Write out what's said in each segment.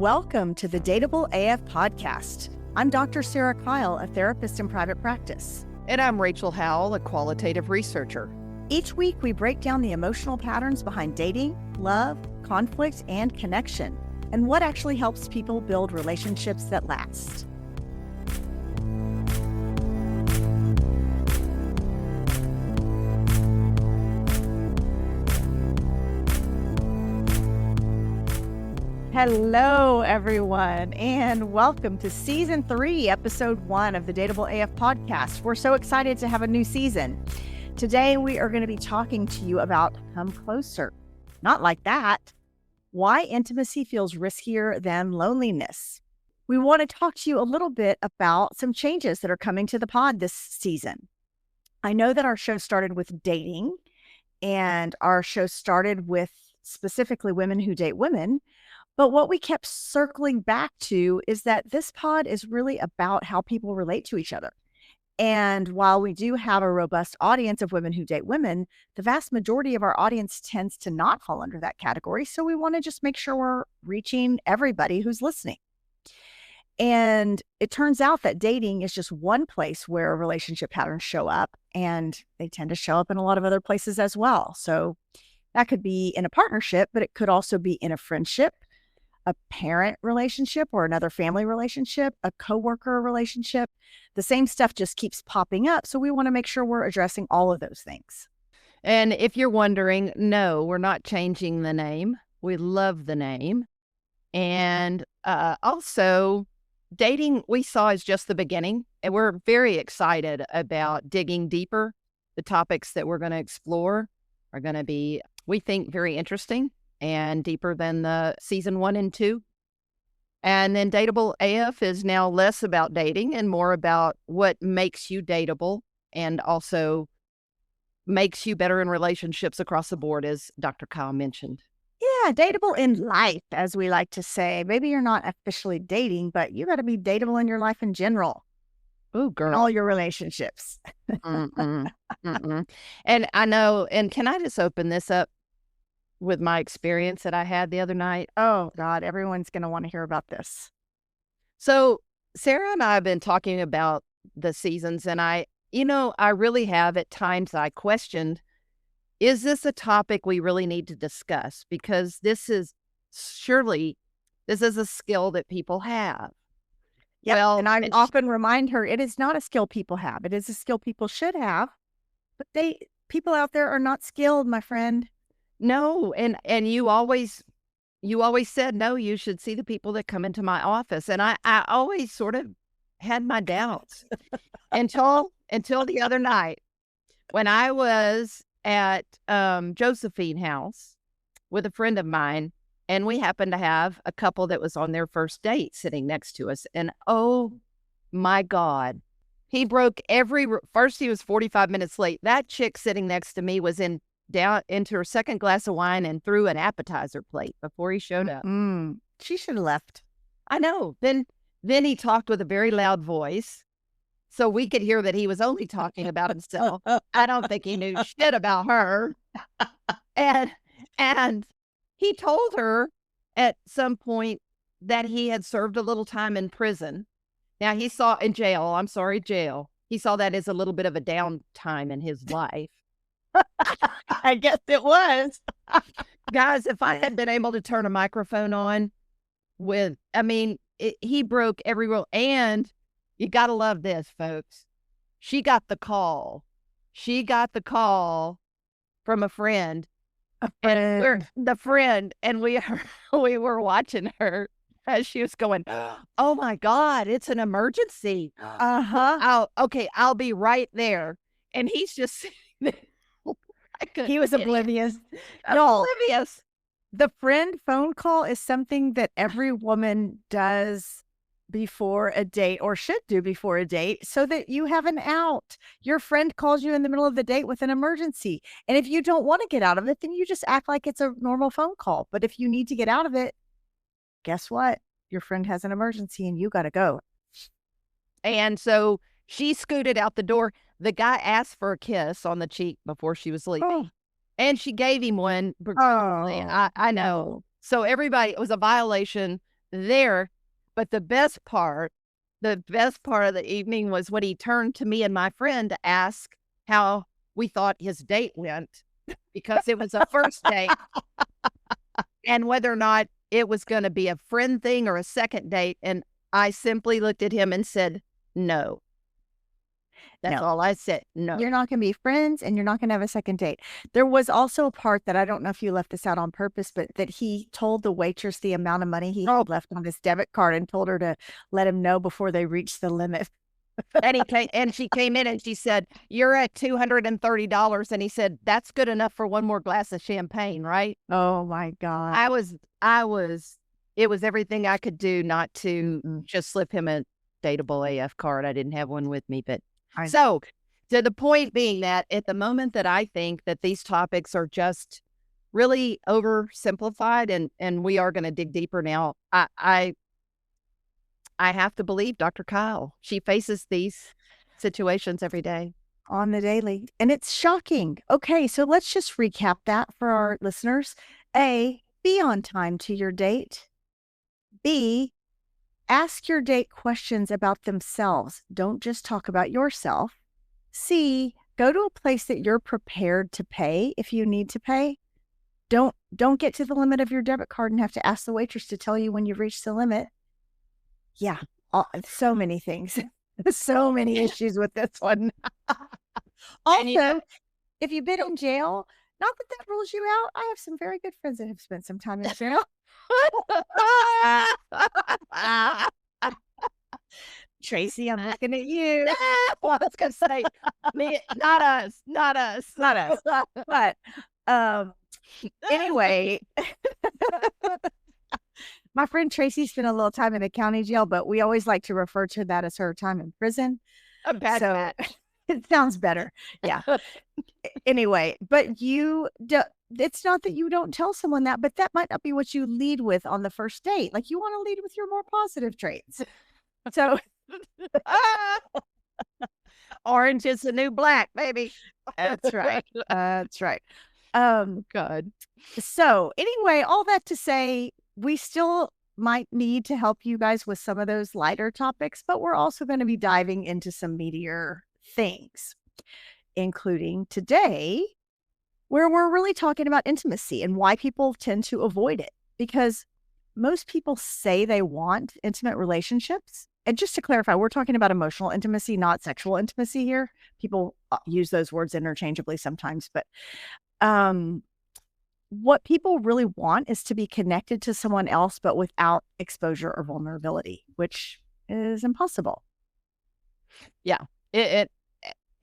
Welcome to the Dateable AF podcast. I'm Dr. Sarah Kyle, a therapist in private practice. And I'm Rachel Howell, a qualitative researcher. Each week, we break down the emotional patterns behind dating, love, conflict, and connection, and what actually helps people build relationships that last. Hello, everyone, and welcome to Season 3, Episode 1 of the Dateable AF podcast. We're so excited to have a new season. Today, we are going to be talking to you about come closer. Not like that. Why intimacy feels riskier than loneliness. We want to talk to you a little bit about some changes that are coming to the pod this season. I know that our show started with dating, and our show started with specifically women who date women. But what we kept circling back to is that this pod is really about how people relate to each other. And while we do have a robust audience of women who date women, the vast majority of our audience tends to not fall under that category. So we want to just make sure we're reaching everybody who's listening. And it turns out that dating is just one place where relationship patterns show up, and they tend to show up in a lot of other places as well. So that could be in a partnership, but it could also be in a friendship, a parent relationship or another family relationship, a coworker relationship. The same stuff just keeps popping up. So we want to make sure we're addressing all of those things. And if you're wondering, no, we're not changing the name. We love the name. And also, dating we saw is just the beginning. And we're very excited about digging deeper. The topics that we're going to explore are going to be, we think, very interesting and deeper than the season 1 and 2. And then Dateable AF is now less about dating and more about what makes you dateable and also makes you better in relationships across the board, as Dr. Kyle mentioned. Yeah, dateable in life, as we like to say. Maybe you're not officially dating, but you got to be dateable in your life in general. Oh, girl. In all your relationships. And I know, and can I just open this up with my experience that I had the other night? Oh, God, everyone's going to want to hear about this. So Sarah and I have been talking about the seasons, and I really have at times I questioned, is this a topic we really need to discuss? Because this is a skill that people have. Yeah, well, and I often remind her it is not a skill people have. It is a skill people should have, but people out there are not skilled, my friend. No, and you always said, no, you should see the people that come into my office. And I always sort of had my doubts until the other night when I was at Josephine House with a friend of mine, and we happened to have a couple that was on their first date sitting next to us. And oh my God, he broke first he was 45 minutes late. That chick sitting next to me was down into her second glass of wine and threw an appetizer plate before he showed up. She should have left. I know. Then he talked with a very loud voice, so we could hear that he was only talking about himself. I don't think he knew shit about her. And he told her at some point that he had served a little time in prison. Now he saw jail. He saw that as a little bit of a downtime in his life. I guess it was. Guys, if I had been able to turn a microphone on he broke every rule. And you got to love this, folks. She got the call. From a friend. And we were watching her as she was going, oh my God, it's an emergency. Okay, I'll be right there. And he's just sitting there. He was oblivious. Oblivious. The friend phone call is something that every woman does before a date, or should do before a date, so that you have an out. Your friend calls you in the middle of the date with an emergency. And if you don't want to get out of it, then you just act like it's a normal phone call. But if you need to get out of it, guess what? Your friend has an emergency and you got to go. And so she scooted out the door. The guy asked for a kiss on the cheek before she was leaving. And she gave him one. I know. So everybody, it was a violation there. But the best part of the evening was when he turned to me and my friend to ask how we thought his date went, because it was a first date, and whether or not it was going to be a friend thing or a second date. And I simply looked at him and said, no. That's No. all I said. No. You're not going to be friends and you're not going to have a second date. There was also a part that I don't know if you left this out on purpose, but that he told the waitress the amount of money he had left on his debit card and told her to let him know before they reached the limit. And she came in and she said, you're at $230. And he said, that's good enough for one more glass of champagne, right? Oh my God. It was everything I could do not to just slip him a Dateable AF card. I didn't have one with me, but so to the point being that at the moment that I think that these topics are just really oversimplified and we are going to dig deeper now, I have to believe Dr. Kyle. She faces these situations every day. On the daily. And it's shocking. Okay, so let's just recap that for our listeners. A, be on time to your date. B, ask your date questions about themselves. Don't just talk about yourself. C, go to a place that you're prepared to pay if you need to pay. Don't get to the limit of your debit card and have to ask the waitress to tell you when you've reached the limit. Yeah, so many things. So many issues with this one. Also, if you've been in jail, not that that rules you out. I have some very good friends that have spent some time in jail. Tracy, I'm looking at you. Well, I was going to say, not us. But anyway, my friend Tracy spent a little time in the county jail, but we always like to refer to that as her time in prison. A bad match. It sounds better. Yeah. Anyway, but it's not that you don't tell someone that, but that might not be what you lead with on the first date. Like, you want to lead with your more positive traits. So orange is the new black, baby. That's right. That's right. God. So anyway, all that to say, we still might need to help you guys with some of those lighter topics, but we're also going to be diving into some meatier things, including today, where we're really talking about intimacy and why people tend to avoid it. Because most people say they want intimate relationships. And just to clarify, we're talking about emotional intimacy, not sexual intimacy here. People use those words interchangeably sometimes, but what people really want is to be connected to someone else, but without exposure or vulnerability, which is impossible. Yeah.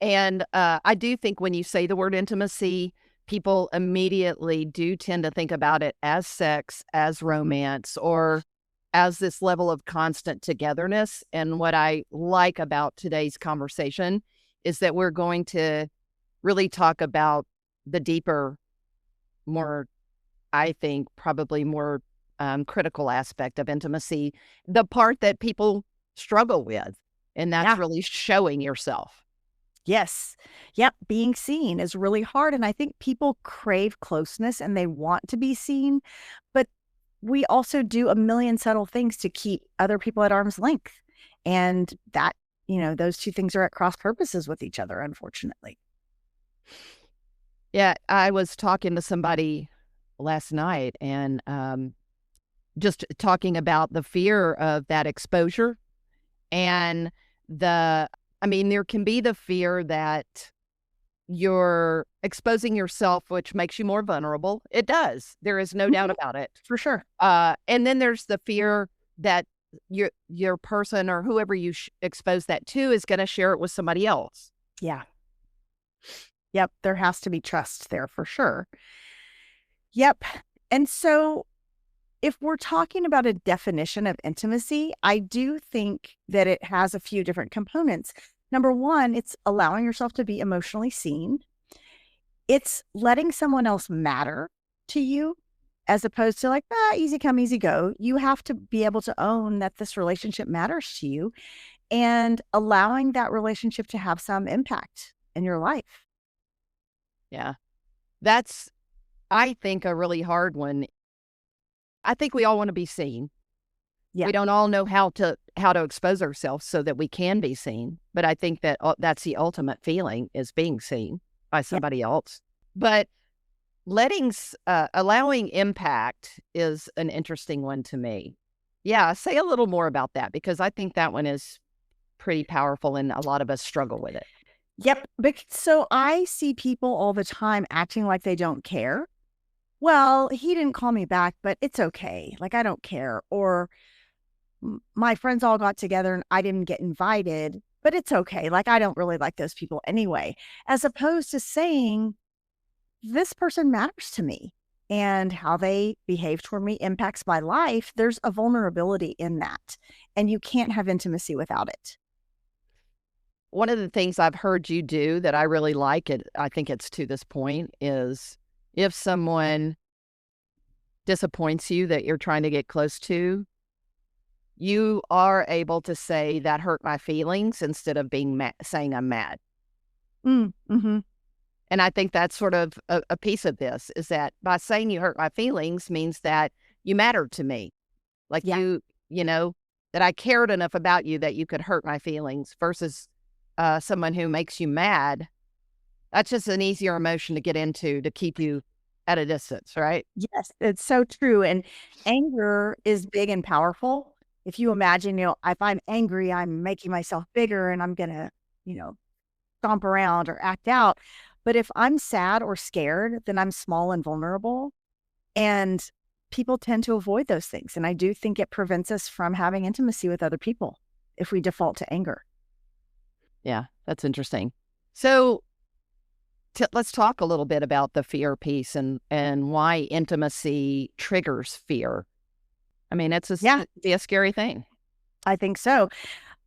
And I do think when you say the word intimacy, people immediately do tend to think about it as sex, as romance, or as this level of constant togetherness. And what I like about today's conversation is that we're going to really talk about the deeper, more, I think, probably more critical aspect of intimacy, the part that people struggle with, and that's really showing yourself. Yes. Yep. Being seen is really hard. And I think people crave closeness and they want to be seen, but we also do a million subtle things to keep other people at arm's length. And that, those two things are at cross purposes with each other, unfortunately. Yeah. I was talking to somebody last night and just talking about the fear of that exposure and there can be the fear that you're exposing yourself, which makes you more vulnerable. It does. There is no doubt about it. For sure. And then there's the fear that your person or whoever you expose that to is going to share it with somebody else. Yeah. Yep. There has to be trust there for sure. Yep. And so if we're talking about a definition of intimacy, I do think that it has a few different components. Number one, it's allowing yourself to be emotionally seen. It's letting someone else matter to you as opposed to like, easy come, easy go. You have to be able to own that this relationship matters to you and allowing that relationship to have some impact in your life. Yeah. That's, I think, a really hard one. I think we all want to be seen. Yeah. We don't all know how to expose ourselves so that we can be seen. But I think that that's the ultimate feeling, is being seen by Yeah. somebody else. But allowing impact is an interesting one to me. Yeah, say a little more about that, because I think that one is pretty powerful and a lot of us struggle with it. Yep. So I see people all the time acting like they don't care. Well, he didn't call me back, but it's okay. Like, I don't care. Or my friends all got together and I didn't get invited, but it's okay. Like, I don't really like those people anyway. As opposed to saying, this person matters to me and how they behave toward me impacts my life. There's a vulnerability in that. And you can't have intimacy without it. One of the things I've heard you do that I really like, it, I think it's to this point, is if someone disappoints you that you're trying to get close to, you are able to say, that hurt my feelings, instead of saying I'm mad. Mm-hmm. And I think that's sort of a piece of this, is that by saying you hurt my feelings means that you matter to me. Like, Yeah. you know, that I cared enough about you that you could hurt my feelings, versus someone who makes you mad. That's just an easier emotion to get into to keep you at a distance, right? Yes, it's so true. And anger is big and powerful. If you imagine, if I'm angry, I'm making myself bigger and I'm going to, you know, stomp around or act out. But if I'm sad or scared, then I'm small and vulnerable. And people tend to avoid those things. And I do think it prevents us from having intimacy with other people if we default to anger. Yeah, that's interesting. So let's talk a little bit about the fear piece, and why intimacy triggers fear. I mean, it'd be a scary thing. I think so.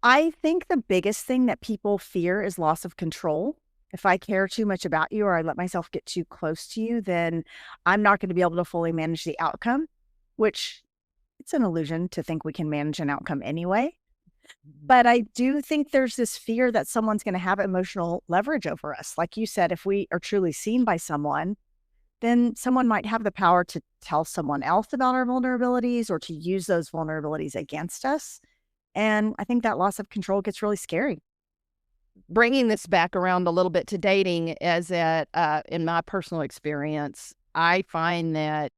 I think the biggest thing that people fear is loss of control. If I care too much about you or I let myself get too close to you, then I'm not going to be able to fully manage the outcome, which it's an illusion to think we can manage an outcome anyway. But I do think there's this fear that someone's going to have emotional leverage over us. Like you said, if we are truly seen by someone, then someone might have the power to tell someone else about our vulnerabilities or to use those vulnerabilities against us. And I think that loss of control gets really scary. Bringing this back around a little bit to dating, is that in my personal experience, I find that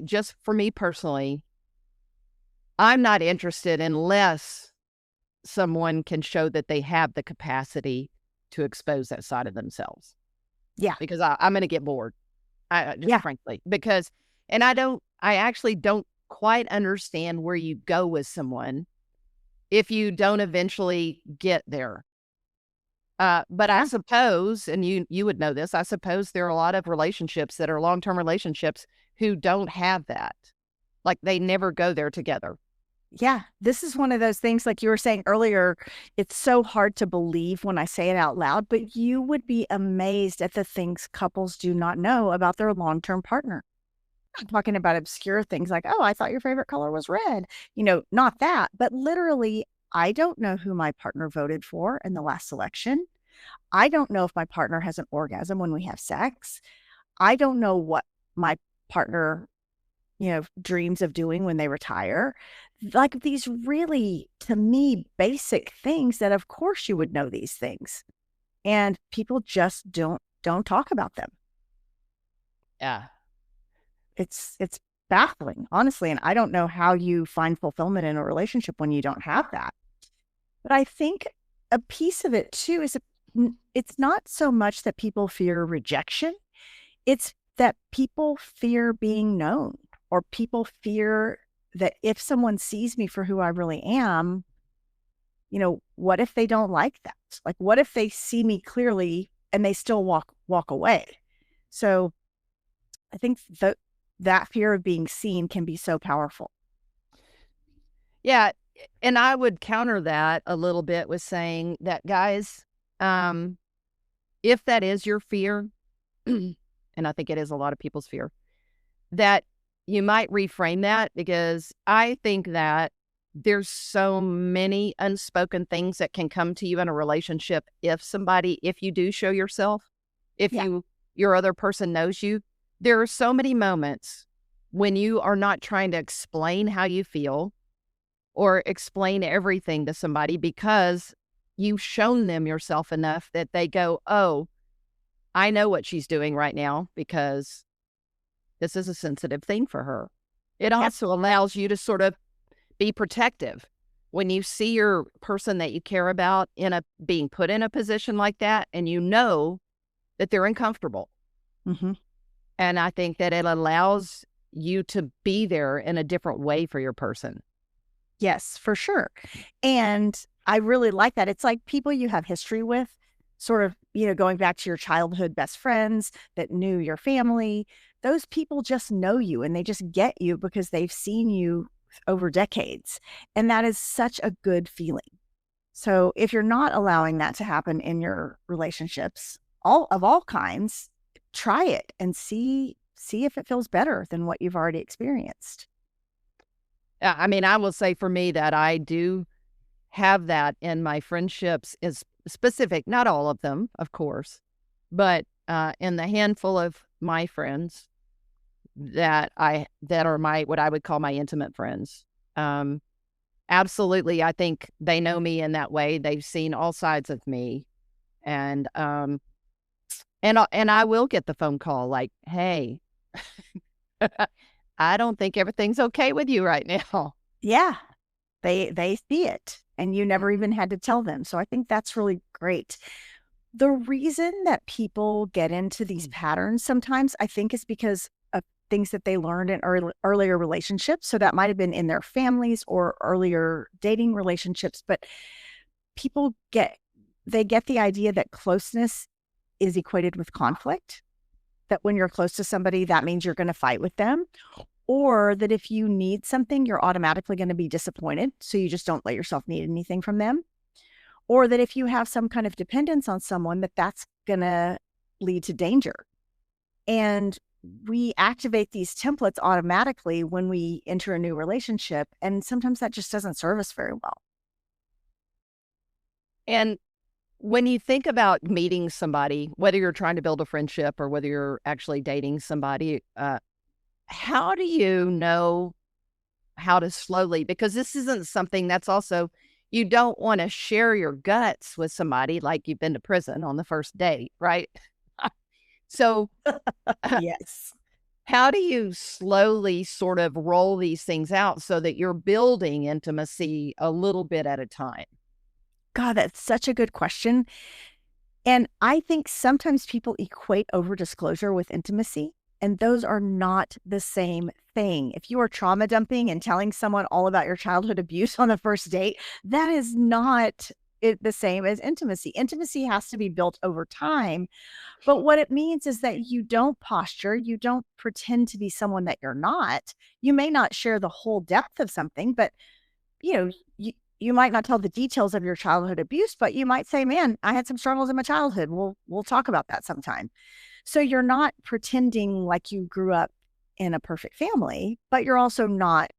just for me personally, I'm not interested unless someone can show that they have the capacity to expose that side of themselves. Yeah. Because I'm going to get bored. Frankly, because, and I actually don't quite understand where you go with someone if you don't eventually get there. But I suppose, and you would know this, I suppose there are a lot of relationships that are long-term relationships who don't have that. Like, they never go there together. Yeah, this is one of those things, like you were saying earlier, it's so hard to believe when I say it out loud, but you would be amazed at the things couples do not know about their long-term partner. I'm talking about obscure things like, oh, I thought your favorite color was red. Not that, but literally, I don't know who my partner voted for in the last election. I don't know if my partner has an orgasm when we have sex. I don't know what my partner dreams of doing when they retire. Like, these really, to me, basic things that of course you would know these things. And people just don't talk about them. Yeah. It's baffling, honestly. And I don't know how you find fulfillment in a relationship when you don't have that. But I think a piece of it too is it's not so much that people fear rejection. It's that people fear being known, or people fear that if someone sees me for who I really am, what if they don't like that? Like, what if they see me clearly and they still walk away? So I think that fear of being seen can be so powerful. Yeah. And I would counter that a little bit with saying that, guys, if that is your fear, and I think it is a lot of people's fear, that you might reframe that, because I think that there's so many unspoken things that can come to you in a relationship if you do show yourself, if your other person knows you. There are so many moments when you are not trying to explain how you feel or explain everything to somebody because you've shown them yourself enough that they go, oh, I know what she's doing right now because this is a sensitive thing for her. It Yep. also allows you to sort of be protective. When you see your person that you care about being put in a position like that, and you know that they're uncomfortable. Hmm. And I think that it allows you to be there in a different way for your person. Yes, for sure. And I really like that. It's like people you have history with, sort of, going back to your childhood best friends that knew your family. Those people just know you and they just get you because they've seen you over decades. And that is such a good feeling. So if you're not allowing that to happen in your relationships, all kinds, try it and see if it feels better than what you've already experienced. I mean, I will say for me that I do have that in my friendships is specific, not all of them, of course, but in the handful of my friends that are my what I would call my intimate friends. Um, Absolutely, I think they know me in that way. They've seen all sides of me, and I will get the phone call like, "Hey, I don't think everything's okay with you right now." Yeah. They see it and you never even had to tell them. So I think that's really great. The reason that people get into these patterns sometimes, I think, is because of things that they learned in earlier relationships. So that might have been in their families or earlier dating relationships, but people get the idea that closeness is equated with conflict, that when you're close to somebody, that means you're going to fight with them, or that if you need something, you're automatically going to be disappointed. So you just don't let yourself need anything from them. Or that if you have some kind of dependence on someone, that's going to lead to danger. And we activate these templates automatically when we enter a new relationship. And sometimes that just doesn't serve us very well. And when you think about meeting somebody, whether you're trying to build a friendship or whether you're actually dating somebody, how do you know how to slowly, because this isn't something that's also, you don't want to share your guts with somebody like you've been to prison on the first date, right? So, Yes. how do you slowly sort of roll these things out so that you're building intimacy a little bit at a time? God, that's such a good question. And I think sometimes people equate over disclosure with intimacy, and those are not the same thing. If you are trauma dumping and telling someone all about your childhood abuse on a first date, that is not the same as intimacy. Intimacy has to be built over time. But what it means is that you don't posture, you don't pretend to be someone that you're not. You may not share the whole depth of something, but you know, you might not tell the details of your childhood abuse, but you might say, "Man, I had some struggles in my childhood. We'll talk about that sometime." So you're not pretending like you grew up in a perfect family, but you're also not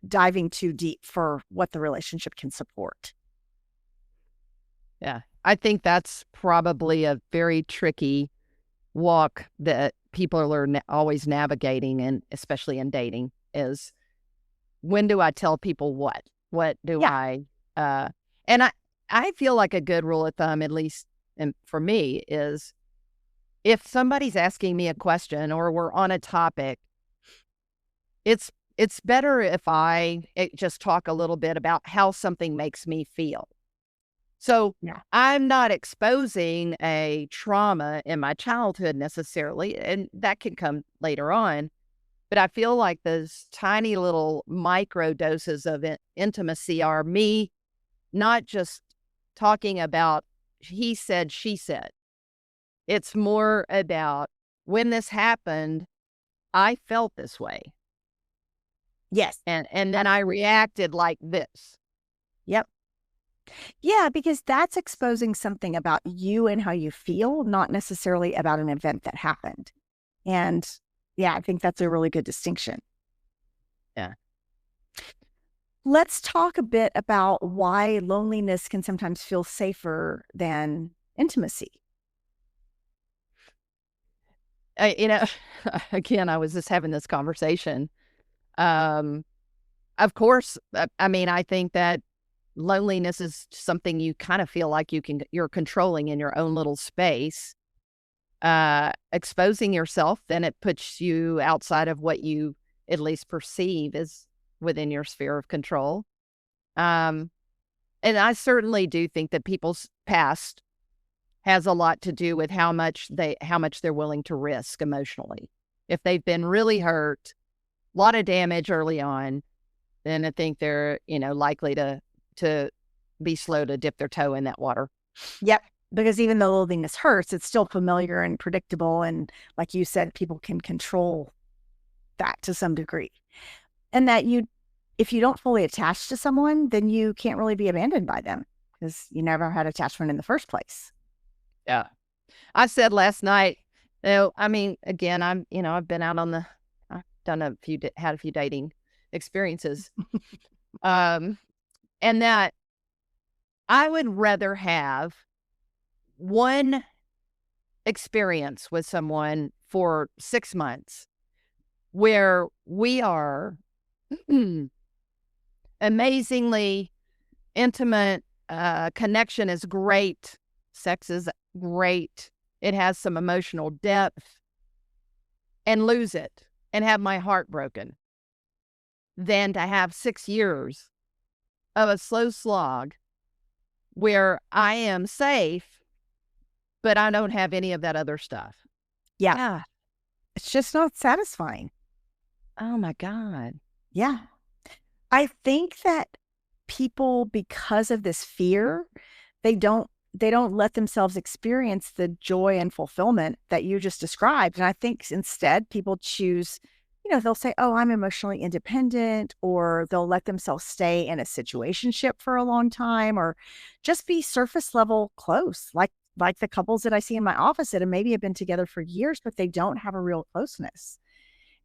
diving too deep for what the relationship can support. Yeah. I think that's probably a very tricky walk that people are always navigating, and especially in dating, is when do I tell people what? What do Yeah. I, uh, and I feel like a good rule of thumb, at least and for me, is if somebody's asking me a question or we're on a topic, it's better if just talk a little bit about how something makes me feel. So Yeah. I'm not exposing a trauma in my childhood necessarily, and that can come later on. But I feel like those tiny little micro doses of intimacy are me not just talking about he said, she said. It's more about when this happened, I felt this way. Yes. And then I reacted like this. Yep. Yeah, because that's exposing something about you and how you feel, not necessarily about an event that happened. And yeah, I think that's a really good distinction. Yeah. Let's talk a bit about why loneliness can sometimes feel safer than intimacy. You know, again, I was just having this conversation. Um, of course, I mean, I think that loneliness is something you kind of feel like you're controlling in your own little space. Exposing yourself, then it puts you outside of what you at least perceive is within your sphere of control. Um, and I certainly do think that people's past has a lot to do with how much they're willing to risk emotionally. If they've been really hurt, a lot of damage early on, then I think they're, likely to be slow to dip their toe in that water. Yep. Because even though loneliness hurts, it's still familiar and predictable. And like you said, people can control that to some degree. And that if you don't fully attach to someone, then you can't really be abandoned by them because you never had attachment in the first place. Yeah. I said last night, I mean, again, I've been out I've done had a few dating experiences. And that I would rather have one experience with someone for 6 months where we are amazingly intimate, connection is great, sex is great, it has some emotional depth, and lose it and have my heart broken than to have 6 years of a slow slog where I am safe, but I don't have any of that other stuff. Yeah. It's just not satisfying. Oh my God. Yeah. I think that people, because of this fear, they don't let themselves experience the joy and fulfillment that you just described. And I think instead people choose, they'll say, oh, I'm emotionally independent, or they'll let themselves stay in a situationship for a long time, or just be surface level close, like the couples that I see in my office that maybe have been together for years, but they don't have a real closeness.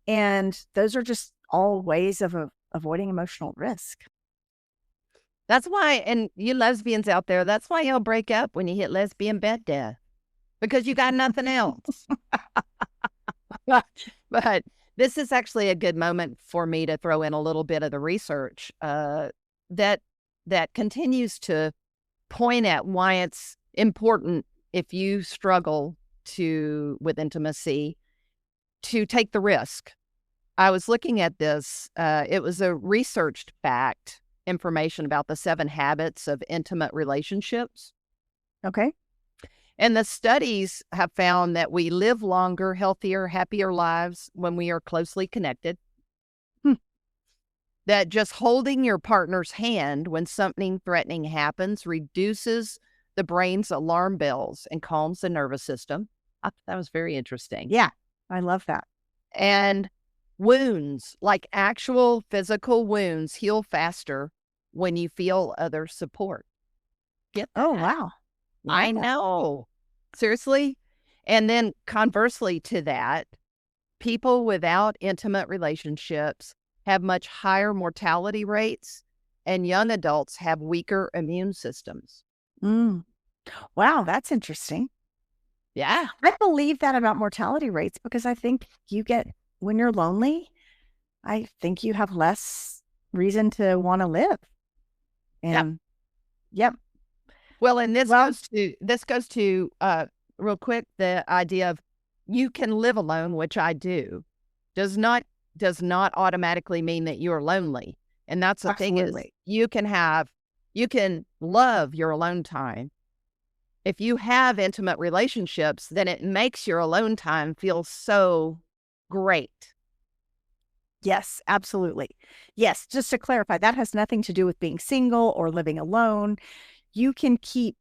And those are just all ways of avoiding emotional risk. That's why, and you lesbians out there, that's why you'll break up when you hit lesbian bed death, because you got nothing else. But this is actually a good moment for me to throw in a little bit of the research that continues to point at why it's important, if you struggle with intimacy, to take the risk. I was looking at this. It was a researched fact information about the 7 habits of intimate relationships. Okay. And the studies have found that we live longer, healthier, happier lives when we are closely connected. That just holding your partner's hand when something threatening happens reduces the brain's alarm bells and calms the nervous system. I thought that was very interesting. Yeah, I love that. And wounds, like actual physical wounds, heal faster when you feel other support. Get that? Oh, wow. I know. Seriously? And then conversely to that, people without intimate relationships have much higher mortality rates, and young adults have weaker immune systems. Wow, that's interesting. Yeah. I believe that about mortality rates because I think when you're lonely, I think you have less reason to want to live. And yep. Well, and this goes to real quick, the idea of you can live alone, which I do, does not automatically mean that you're lonely. And that's the thing is, you can love your alone time. If you have intimate relationships, then it makes your alone time feel so great. Yes, absolutely. Yes, just to clarify, that has nothing to do with being single or living alone. You can keep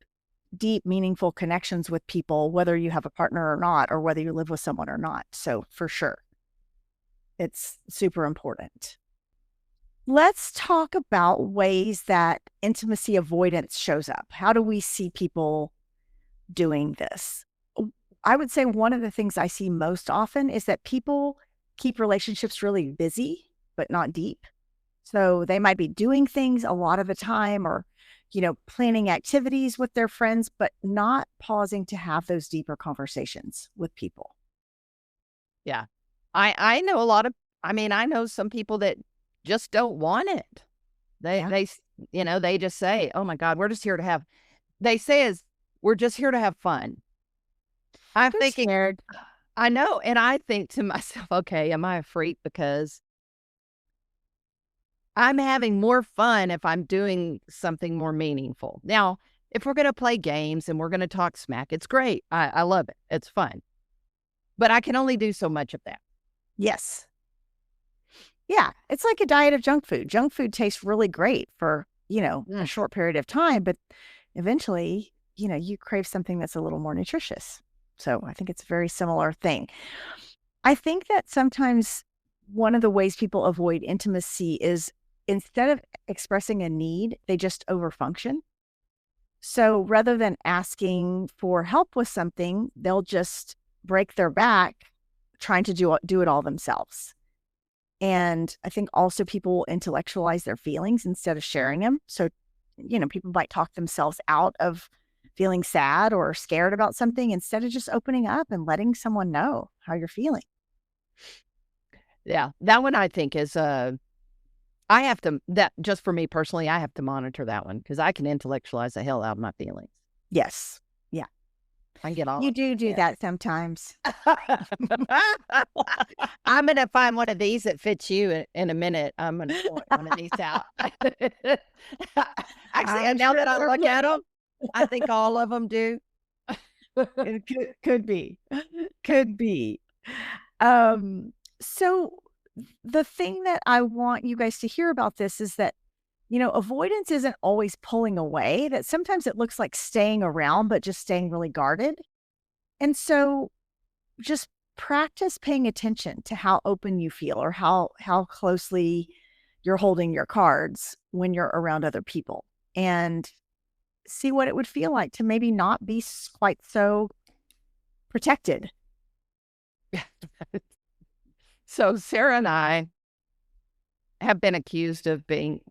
deep, meaningful connections with people, whether you have a partner or not, or whether you live with someone or not. So for sure, it's super important. Let's talk about ways that intimacy avoidance shows up. How do we see people doing this? I would say one of the things I see most often is that people keep relationships really busy, but not deep. So they might be doing things a lot of the time, or, planning activities with their friends, but not pausing to have those deeper conversations with people. Yeah. I know a lot of, I know some people that just don't want it. Yeah. They just say, "Oh my God, we're just here to have," they say is, "We're just here to have fun." I'm They're thinking, scared. I know, and I think to myself, "Okay, am I a freak because I'm having more fun if I'm doing something more meaningful." Now, if we're gonna play games and we're gonna talk smack, it's great. I love it. It's fun. But I can only do so much of that. Yes. Yeah. It's like a diet of junk food. Junk food tastes really great for, a Mm. short period of time, but eventually, you crave something that's a little more nutritious. So I think it's a very similar thing. I think that sometimes one of the ways people avoid intimacy is instead of expressing a need, they just overfunction. So rather than asking for help with something, they'll just break their back trying to do it all themselves. And I think also people will intellectualize their feelings instead of sharing them. So, people might talk themselves out of feeling sad or scared about something instead of just opening up and letting someone know how you're feeling. Yeah, that one I think is, I have to that just for me personally, I have to monitor that one because I can intellectualize the hell out of my feelings. Yes. Yeah. I can get all You of do it. that sometimes. I'm gonna find one of these that fits you in a minute. I'm gonna point one of these out. Actually, I'm and now sure that I there look at them, I think all of them do. it could be. Could be. Um, so the thing that I want you guys to hear about this is that, avoidance isn't always pulling away, that sometimes it looks like staying around, but just staying really guarded. And so just practice paying attention to how open you feel or how closely you're holding your cards when you're around other people and see what it would feel like to maybe not be quite so protected. So Sarah and I have been accused of being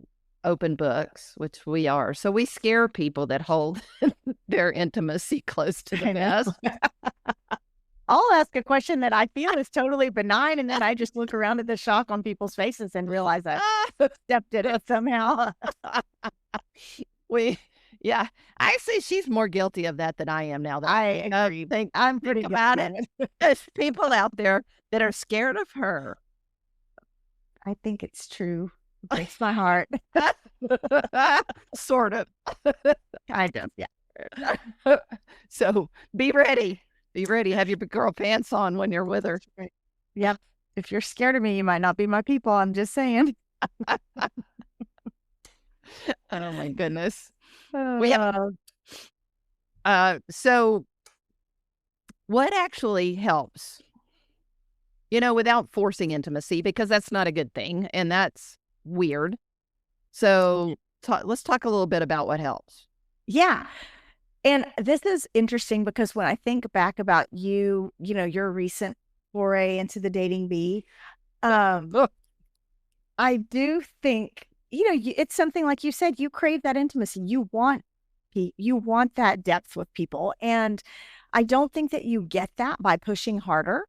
open books, which we are. So we scare people that hold their intimacy close to the I know. vest. I'll ask a question that I feel is totally benign, and then I just look around at the shock on people's faces and realize I stepped in it somehow. We, yeah, I say she's more guilty of that than I am now. That I agree. I'm pretty think about guilty it. of it. There's people out there that are scared of her. I think it's true. It breaks my heart. Sort of. Kind of, yeah. So be ready. Be ready. Have your big girl pants on when you're with her. Right. Yep. If you're scared of me, you might not be my people. I'm just saying. Oh my goodness. We have so what actually helps? Without forcing intimacy, because that's not a good thing and that's weird. So let's talk a little bit about what helps. Yeah. And this is interesting because when I think back about your recent foray into the dating bee, Ugh. I do think, it's something like you said, you crave that intimacy. You want that depth with people. And I don't think that you get that by pushing harder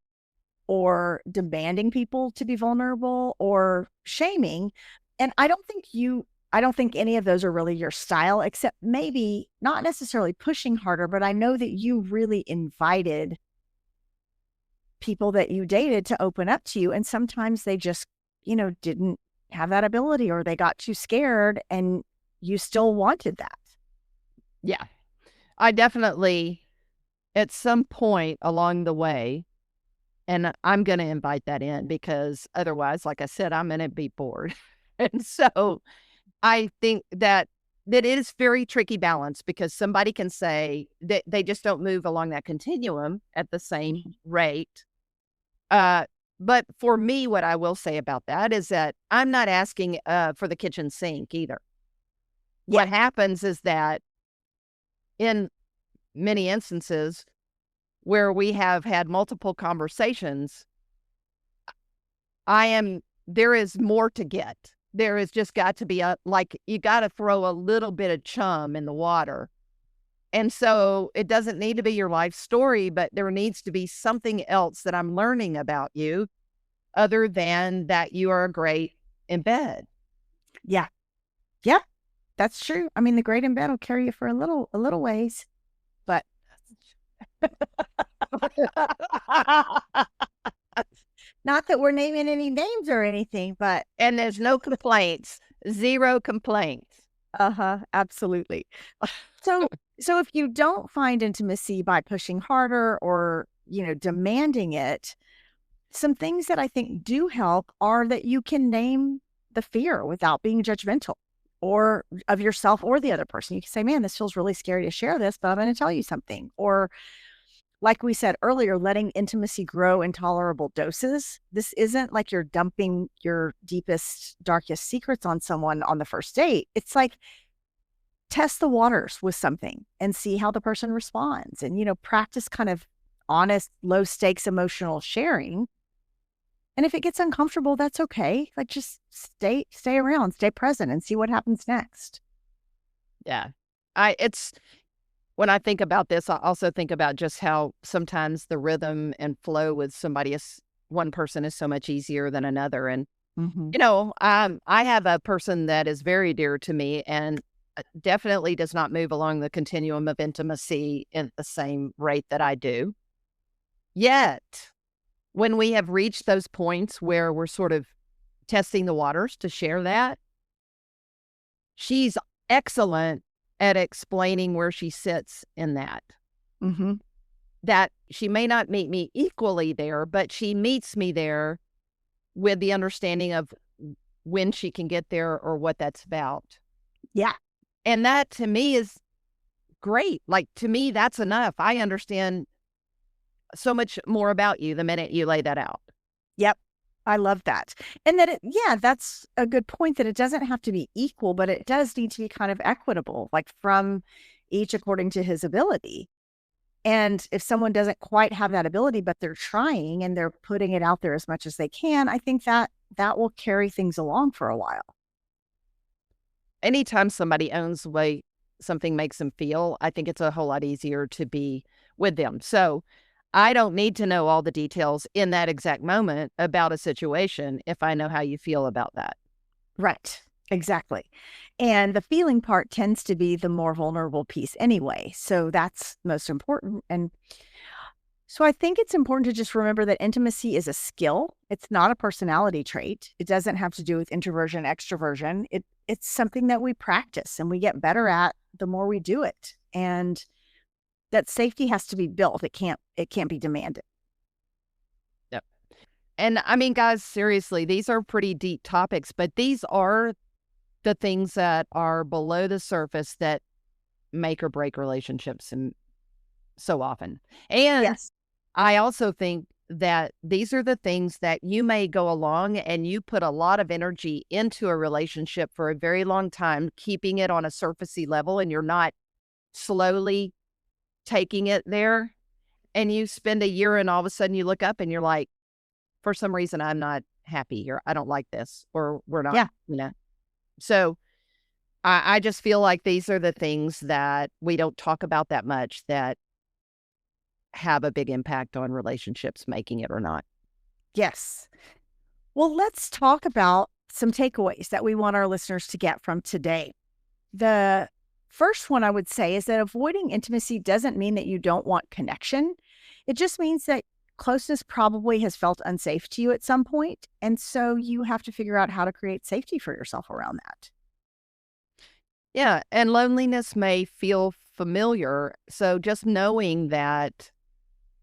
or demanding people to be vulnerable or shaming. And I don't think any of those are really your style, except maybe not necessarily pushing harder, but I know that you really invited people that you dated to open up to you. And sometimes they just, didn't have that ability or they got too scared and you still wanted that. Yeah. I definitely, at some point along the way, and I'm going to invite that in because otherwise, like I said, I'm going to be bored. And so I think that it is very tricky balance because somebody can say that they just don't move along that continuum at the same rate. But for me, what I will say about that is that I'm not asking for the kitchen sink either. Yeah. What happens is that in many instances where we have had multiple conversations, there is more to get. There has just got to be you got to throw a little bit of chum in the water. And so it doesn't need to be your life story, but there needs to be something else that I'm learning about you other than that you are great in bed. Yeah. Yep. That's true. I mean, the great in bed will carry you for a little ways, but not that we're naming any names or anything, but And there's no complaints, zero complaints. absolutely. So if you don't find intimacy by pushing harder or, demanding it, some things that I think do help are that you can name the fear without being judgmental or of yourself or the other person. You can say, man, this feels really scary to share this, but I'm going to tell you something. Or like we said earlier, letting intimacy grow in tolerable doses. This isn't like you're dumping your deepest, darkest secrets on someone on the first date. It's like test the waters with something and see how the person responds and, practice kind of honest, low stakes emotional sharing. And if it gets uncomfortable, that's okay. Like just stay around, stay present and see what happens next. Yeah. It's when I think about this, I also think about just how sometimes the rhythm and flow with one person is so much easier than another. And, Mm-hmm. I have a person that is very dear to me and definitely does not move along the continuum of intimacy in the same rate that I do. Yet, when we have reached those points where we're sort of testing the waters to share that, she's excellent at explaining where she sits in that. Mm-hmm. That she may not meet me equally there, but she meets me there with the understanding of when she can get there or what that's about. Yeah. And that to me is great. Like to me, that's enough. I understand so much more about you the minute you lay that out. Yep. I love that. And that that's a good point, that it doesn't have to be equal, but it does need to be kind of equitable, like from each according to his ability. And if someone doesn't quite have that ability, but they're trying and they're putting it out there as much as they can, I think that will carry things along for a while. Anytime somebody owns the way something makes them feel, I think it's a whole lot easier to be with them. So I don't need to know all the details in that exact moment about a situation if I know how you feel about that. Right. Exactly. And the feeling part tends to be the more vulnerable piece anyway. So that's most important. And so I think it's important to just remember that intimacy is a skill. It's not a personality trait. It doesn't have to do with introversion, extroversion. It's something that we practice and we get better at the more we do it. And that safety has to be built. It can't be demanded. Yep. And I mean, guys, seriously, these are pretty deep topics, but these are the things that are below the surface that make or break relationships and so often. And Yes. I also think that these are the things that you may go along and you put a lot of energy into a relationship for a very long time, keeping it on a surfacey level, and you're not slowly taking it there. And you spend a year and all of a sudden you look up and you're like, for some reason, I'm not happy here. I don't like this, or we're not, Yeah. So I just feel like these are the things that we don't talk about that much that have a big impact on relationships, making it or not. Yes. Well, let's talk about some takeaways that we want our listeners to get from today. The first one I would say is that avoiding intimacy doesn't mean that you don't want connection. It just means that closeness probably has felt unsafe to you at some point. And so you have to figure out how to create safety for yourself around that. Yeah, and loneliness may feel familiar. So just knowing that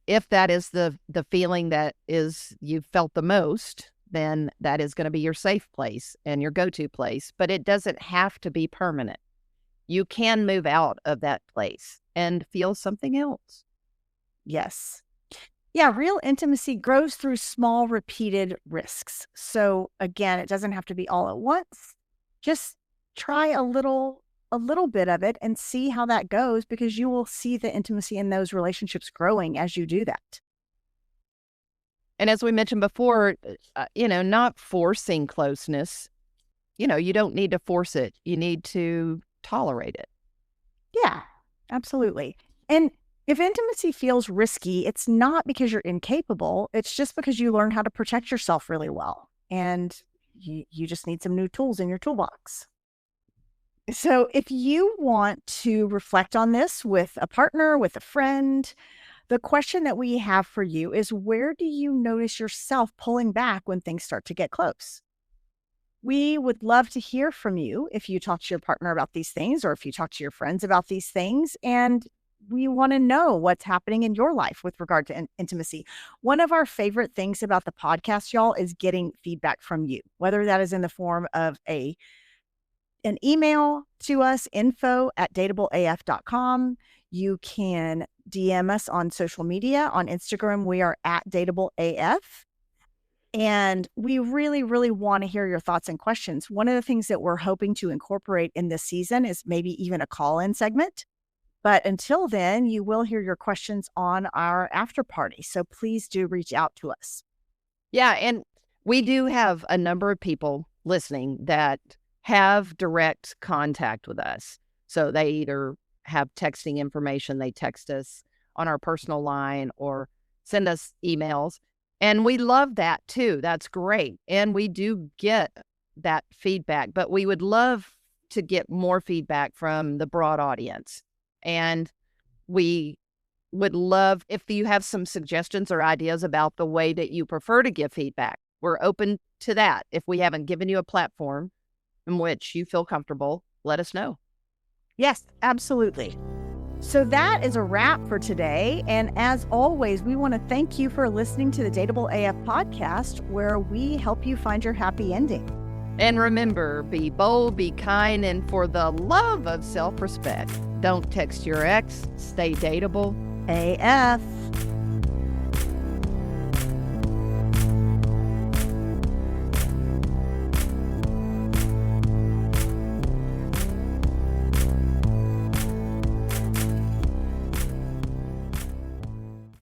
if that is the feeling that is you've felt the most, then that is going to be your safe place and your go-to place. But it doesn't have to be permanent. You can move out of that place and feel something else. Yes. Yeah, real intimacy grows through small, repeated risks. So again, it doesn't have to be all at once. Just try a little bit of it and see how that goes, because you will see the intimacy in those relationships growing as you do that. And as we mentioned before, not forcing closeness. You don't need to force it. You need to tolerate it. Yeah, absolutely. And If intimacy feels risky, it's not because you're incapable. It's just because you learned how to protect yourself really well. And you just need some new tools in your toolbox. So if you want to reflect on this with a partner, with a friend, the question that we have for you is, where do you notice yourself pulling back when things start to get close? We would love to hear from you if you talk to your partner about these things or if you talk to your friends about these things. And we want to know what's happening in your life with regard to intimacy. One of our favorite things about the podcast, y'all, is getting feedback from you, whether that is in the form of an email to us, info@dateableaf.com. You can DM us on social media. On Instagram, we are at Dateable AF. And we really, really want to hear your thoughts and questions. One of the things that we're hoping to incorporate in this season is maybe even a call-in segment. But until then, you will hear your questions on our after party. So please do reach out to us. Yeah, and we do have a number of people listening that have direct contact with us. So they either have texting information, they text us on our personal line or send us emails. And we love that too. That's great. And we do get that feedback, but we would love to get more feedback from the broad audience. And we would love if you have some suggestions or ideas about the way that you prefer to give feedback. We're open to that. If we haven't given you a platform in which you feel comfortable, let us know. Yes, absolutely. So that is a wrap for today. And as always, we want to thank you for listening to the Dateable AF podcast, where we help you find your happy ending. And remember, be bold, be kind, and for the love of self-respect, don't text your ex. Stay dateable AF.